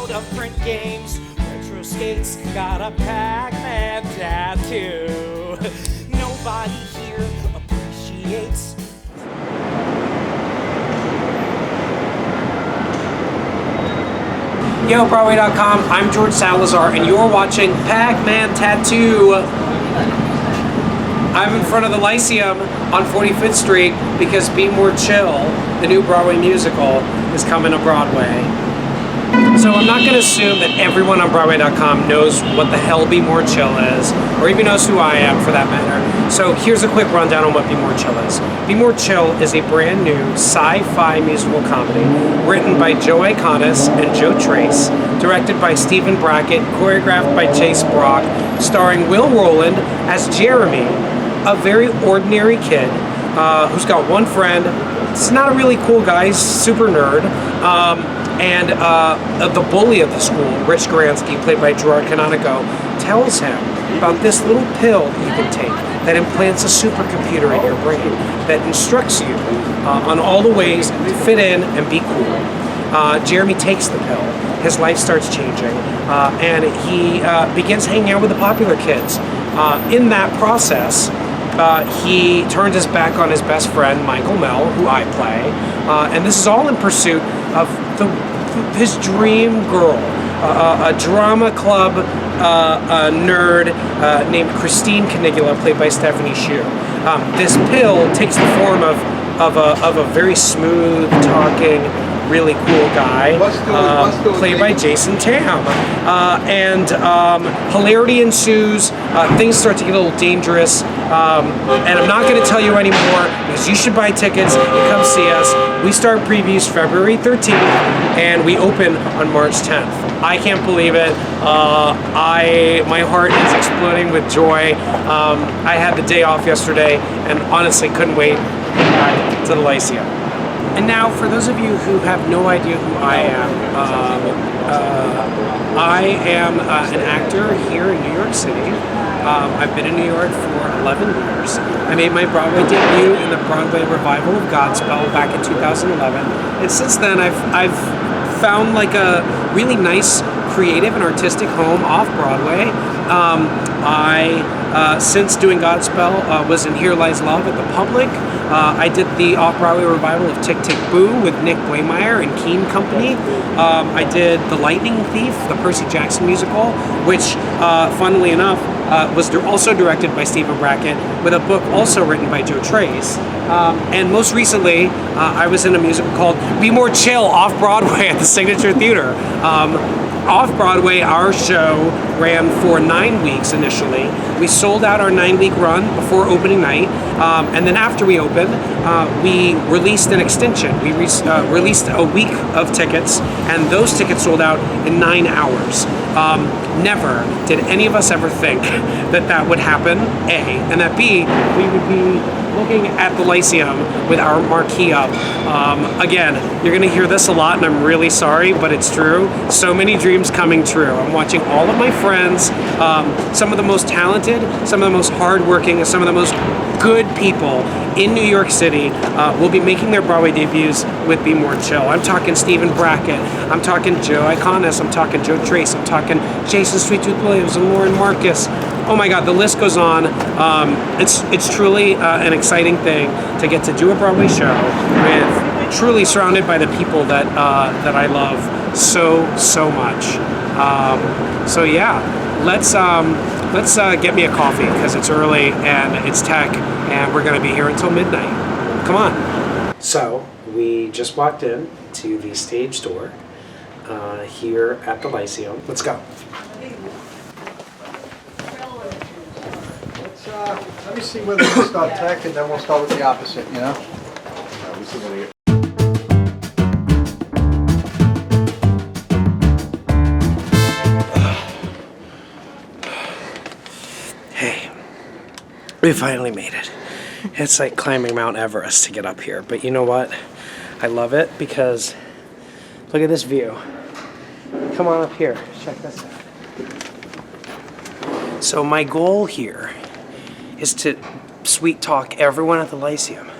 world of print games. Retro skates got a Pac-Man tattoo. Nobody here appreciates. Yo, Broadway.com, I'm George Salazar, and you're watching Pac-Man Tattoo. I'm in front of the Lyceum on 45th Street because Be More Chill, the new Broadway musical, is coming to Broadway. So I'm not going to assume that everyone on Broadway.com knows what the hell Be More Chill is, or even knows who I am for that matter. So here's a quick rundown on what Be More Chill is. Be More Chill is a brand new sci-fi musical comedy written by Joe Iconis and Joe Trace, directed by Stephen Brackett, choreographed by Chase Brock, starring Will Rowland as Jeremy, a very ordinary kid who's got one friend. He's not a really cool guy, he's super nerd. And the bully of the school, Rich Garansky, played by Gerard Canonico, tells him about this little pill you can take that implants a supercomputer in your brain that instructs you on all the ways to fit in and be cool. Jeremy takes the pill. His life starts changing, and he begins hanging out with the popular kids. In that process, he turns his back on his best friend, Michael Mell, who I play, and this is all in pursuit of his dream girl, a drama club nerd named Christine Canigula, played by Stephanie Hsu. This pill takes the form of a very smooth talking, really cool guy, played by Jason Tam. And hilarity ensues, things start to get a little dangerous, and I'm not going to tell you anymore because you should buy tickets and come see us. We start previews February 13th and we open on March 10th. I can't believe it. My heart is exploding with joy. I had the day off yesterday and honestly couldn't wait to get back to the Lyceum. And now, for those of you who have no idea who I am an actor here in New York City. I've been in New York for 11 years. I made my Broadway debut in the Broadway revival of Godspell back in 2011. And since then, I've found like a really nice creative and artistic home off Broadway. Since doing Godspell, was in Here Lies Love at the Public. I did the off-Broadway revival of Tick, Tick, Boo with Nick Blameyer and Keene Company. I did The Lightning Thief, the Percy Jackson musical, which, funnily enough, was also directed by Stephen Brackett, with a book also written by Joe Trace. And most recently, I was in a musical called Be More Chill off-Broadway at the Signature Theatre. Off-Broadway, our show ran for 9 weeks initially. We sold out our 9-week run before opening night, and then after we opened, we released an extension. We released a week of tickets, and those tickets sold out in 9 hours. Never did any of us ever think that would happen, A, and that B, we would be looking at the Lyceum with our marquee up. Again, you're gonna hear this a lot and I'm really sorry, but it's true. So many dreams coming true. I'm watching all of my friends, some of the most talented, some of the most hardworking, and some of the most good people in New York City will be making their Broadway debuts with Be More Chill. I'm talking Stephen Brackett, I'm talking Joe Iconis, I'm talking Joe Trace, I'm talking Jason Sweet Tooth Williams and Lauren Marcus. Oh my God, the list goes on. It's truly an exciting thing to get to do a Broadway show with truly surrounded by the people that I love so much. So yeah, let's get me a coffee because it's early and it's tech and we're gonna be here until midnight. Come on. So we just walked in to the stage door here at the Lyceum. Let's go. Let me see whether we can start tech and then we'll start with the opposite, you know? Hey, we finally made it. It's like climbing Mount Everest to get up here, but you know what? I love it because look at this view. Come on up here, check this out. So my goal here is to sweet talk everyone at the Lyceum,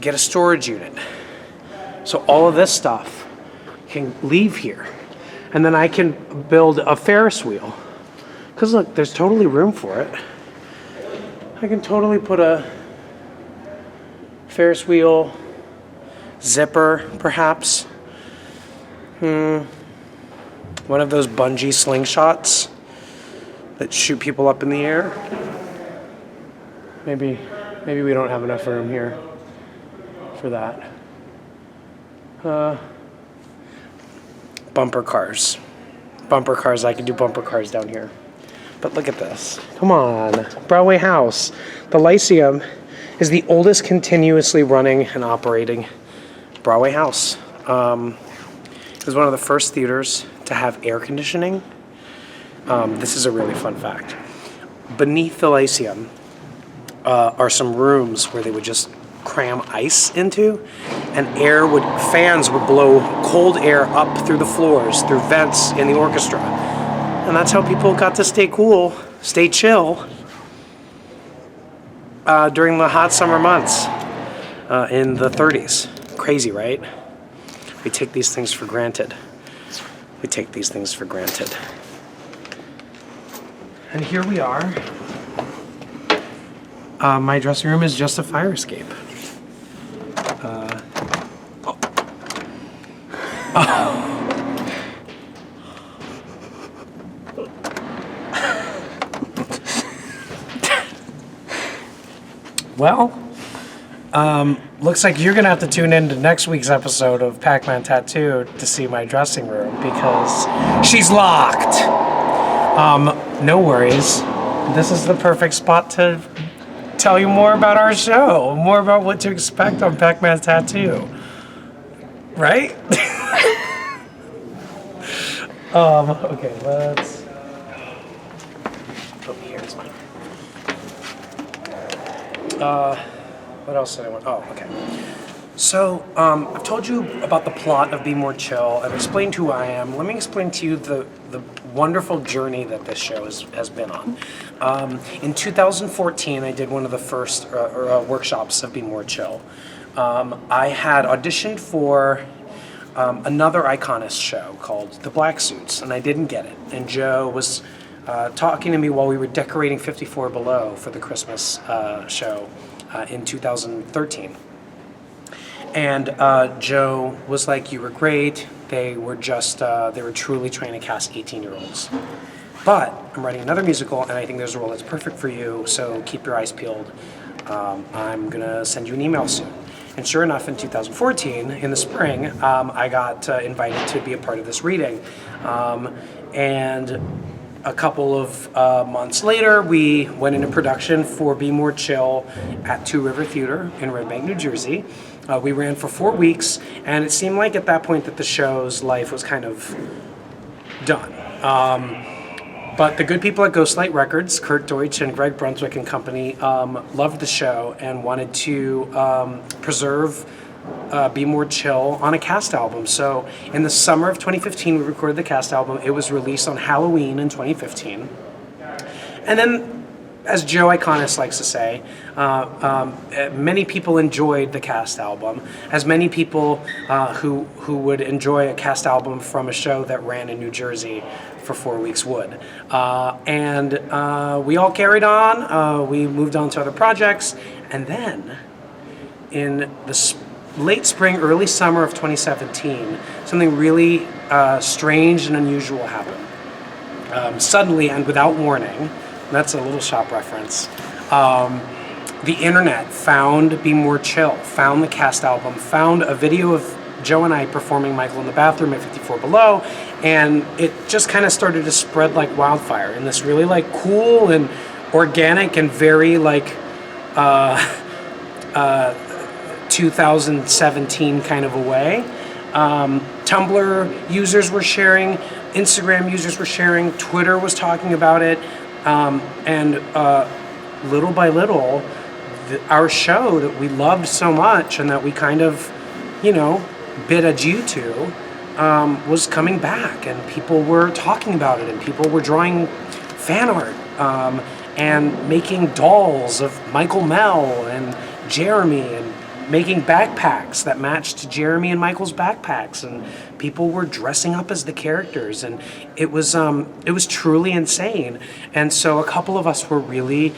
get a storage unit, so all of this stuff can leave here And then I can build a Ferris wheel. Because look, there's totally room for it. I can totally put a Ferris wheel, zipper, perhaps. One of those bungee slingshots that shoot people up in the air. Maybe we don't have enough room here for that. Bumper cars. Bumper cars, I could do bumper cars down here. But look at this. Come on. Broadway House. The Lyceum is the oldest continuously running and operating Broadway house. It was one of the first theaters to have air conditioning. This is a really fun fact. Beneath the Lyceum are some rooms where they would just cram ice into, and fans would blow cold air up through the floors, through vents in the orchestra. And that's how people got to stay cool, stay chill during the hot summer months in the 30s. Crazy, right? We take these things for granted. We take these things for granted. And here we are. My dressing room is just a fire escape. Well, looks like you're gonna have to tune in to next week's episode of Pac-Man Tattoo to see my dressing room because she's locked. No worries. This is the perfect spot to tell you more about our show, more about what to expect on Pac-Man Tattoo. Right? Okay, let's... Oh, here's mine. What else did I want? Oh, okay. So, I've told you about the plot of Be More Chill. I've explained who I am. Let me explain to you the wonderful journey that this show has been on. In 2014, I did one of the first workshops of Be More Chill. I had auditioned for another Iconist show called The Black Suits, and I didn't get it. And Joe was talking to me while we were decorating 54 Below for the Christmas show in 2013. And Joe was like, you were great. They were truly trying to cast 18-year-olds. But I'm writing another musical, and I think there's a role that's perfect for you, so keep your eyes peeled. I'm going to send you an email soon. And sure enough, in 2014, in the spring, I got invited to be a part of this reading. And a couple of months later, we went into production for Be More Chill at Two River Theatre in Red Bank, New Jersey. We ran for 4 weeks, and it seemed like at that point that the show's life was kind of done. But the good people at Ghostlight Records, Kurt Deutsch and Greg Brunswick and company, loved the show and wanted to preserve Be More Chill on a cast album. So in the summer of 2015, we recorded the cast album. It was released on Halloween in 2015. And then, as Joe Iconist likes to say, many people enjoyed the cast album, as many people who would enjoy a cast album from a show that ran in New Jersey for 4 weeks would. And we all carried on. We moved on to other projects. And then, in the late spring, early summer of 2017, something really strange and unusual happened. Suddenly and without warning, that's a Little Shop reference, the internet found Be More Chill, found the cast album, found a video of Joe and I performing Michael in the Bathroom at 54 Below, and it just kind of started to spread like wildfire in this really like cool and organic and very like 2017 kind of a way. Tumblr users were sharing, Instagram users were sharing, Twitter was talking about it, and little by little, our show that we loved so much and that we kind of, bid adieu to, was coming back, and people were talking about it, and people were drawing fan art and making dolls of Michael Mell and Jeremy and making backpacks that matched Jeremy and Michael's backpacks, and people were dressing up as the characters, and it was truly insane. And so a couple of us were really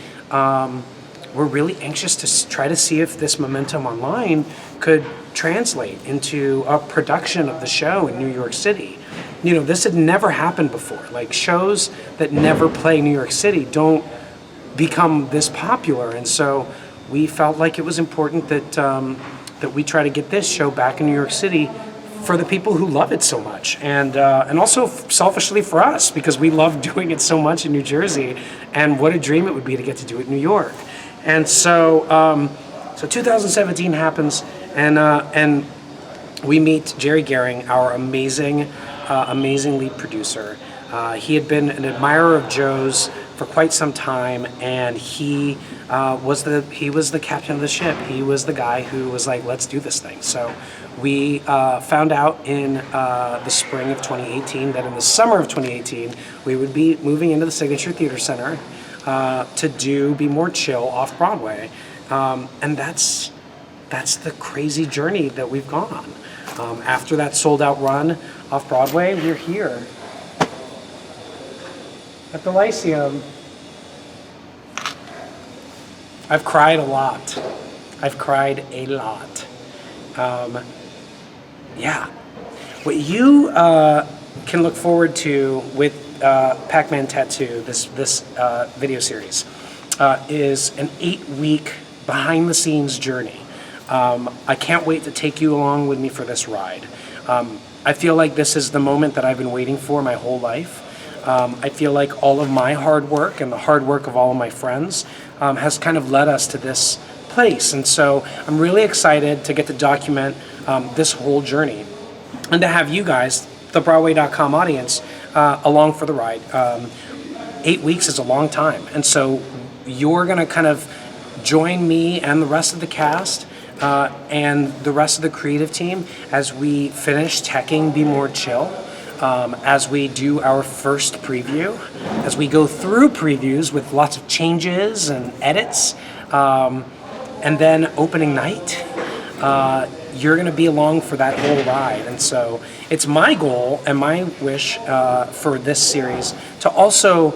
anxious to try to see if this momentum online could translate into a production of the show in New York City. You know, this had never happened before. Like, shows that never play New York City don't become this popular, and so we felt like it was important that we try to get this show back in New York City for the people who love it so much, and also selfishly for us, because we love doing it so much in New Jersey, and what a dream it would be to get to do it in New York. And so 2017 happens, and we meet Jerry Gehring, our amazing lead producer. He had been an admirer of Joe's for quite some time, and he was the captain of the ship. He was the guy who was like, let's do this thing. So we found out in the spring of 2018 that in the summer of 2018 we would be moving into the Signature Theater Center to do Be More Chill off Broadway, and that's the crazy journey that we've gone on. After that sold out run off Broadway, we're here at the Lyceum. I've cried a lot. I've cried a lot. Yeah. What you can look forward to with Pac-Man Tattoo, this video series, is an 8-week behind-the-scenes journey. I can't wait to take you along with me for this ride. I feel like this is the moment that I've been waiting for my whole life. I feel like all of my hard work and the hard work of all of my friends has kind of led us to this place. And so I'm really excited to get to document this whole journey and to have you guys, the Broadway.com audience, along for the ride. 8 weeks is a long time. And so you're going to kind of join me and the rest of the cast and the rest of the creative team as we finish teching Be More Chill. As we do our first preview, as we go through previews with lots of changes and edits, and then opening night, you're going to be along for that whole ride. And so it's my goal and my wish for this series to also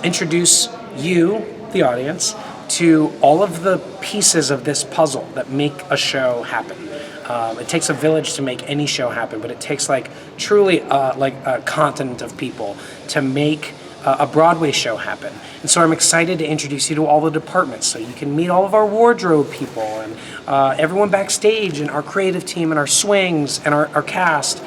introduce you, the audience, to all of the pieces of this puzzle that make a show happen. It takes a village to make any show happen, but it takes truly a continent of people to make a Broadway show happen. And so I'm excited to introduce you to all the departments, so you can meet all of our wardrobe people and everyone backstage and our creative team and our swings and our cast,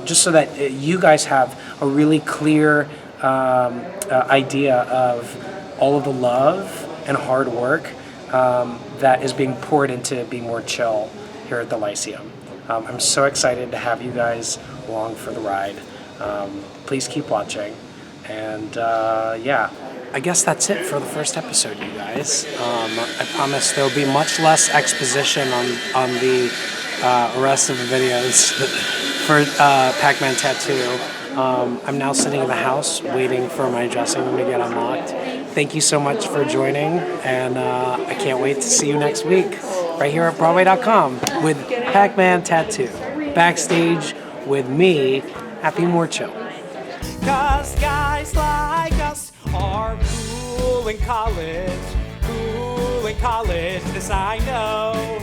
just so that you guys have a really clear idea of all of the love and hard work that is being poured into Be More Chill here at the Lyceum. I'm so excited to have you guys along for the ride. Please keep watching. And yeah, I guess that's it for the first episode, you guys. I promise there'll be much less exposition on the rest of the videos for Pac-Man Tattoo. I'm now sitting in the house waiting for my dressing room to get unlocked. Thank you so much for joining, and I can't wait to see you next week right here at Broadway.com with Pac-Man Tattoo. Backstage with me at Be More Chill. 'Cause guys like us are cool in college, this I know.